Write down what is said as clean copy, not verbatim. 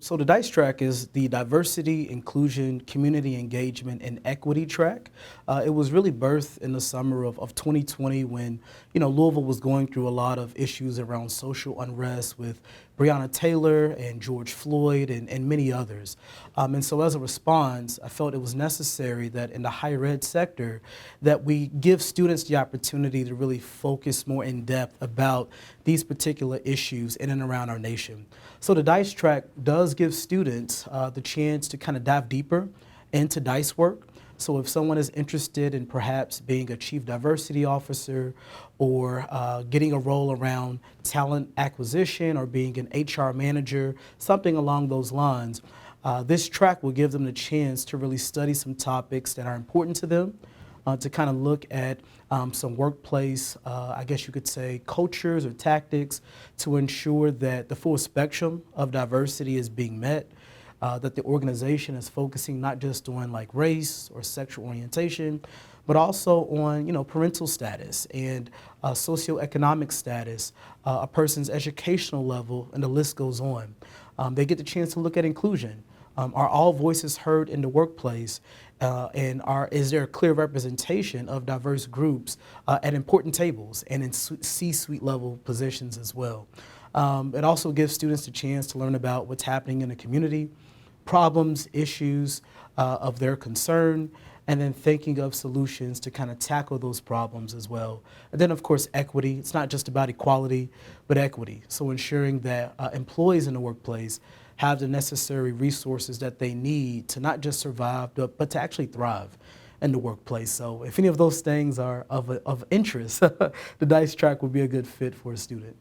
So the DICE track is the Diversity, Inclusion, Community Engagement, and Equity track. It was really birthed in the summer of 2020 when, Louisville was going through a lot of issues around social unrest with Breonna Taylor and George Floyd and many others. And so as a response, I felt it was necessary that in the higher ed sector that we give students the opportunity to really focus more in depth about these particular issues in and around our nation. So the DICE track does give students the chance to kind of dive deeper into DICE work. So if someone is interested in perhaps being a chief diversity officer or getting a role around talent acquisition or being an HR manager, something along those lines, this track will give them the chance to really study some topics that are important to them, to kind of look at some workplace, I guess you could say, cultures or tactics to ensure that the full spectrum of diversity is being met, that the organization is focusing not just on like race or sexual orientation, but also on parental status and socioeconomic status, a person's educational level, and the list goes on. They get the chance to look at inclusion. Are all voices heard in the workplace, and is there a clear representation of diverse groups at important tables and in C-suite level positions as well? It also gives students a chance to learn about what's happening in the community, problems, issues of their concern, and then thinking of solutions to kind of tackle those problems as well. And then of course equity. It's not just about equality, but equity. So ensuring that employees in the workplace have the necessary resources that they need to not just survive, but to actually thrive in the workplace. So if any of those things are of interest, the DICE track would be a good fit for a student.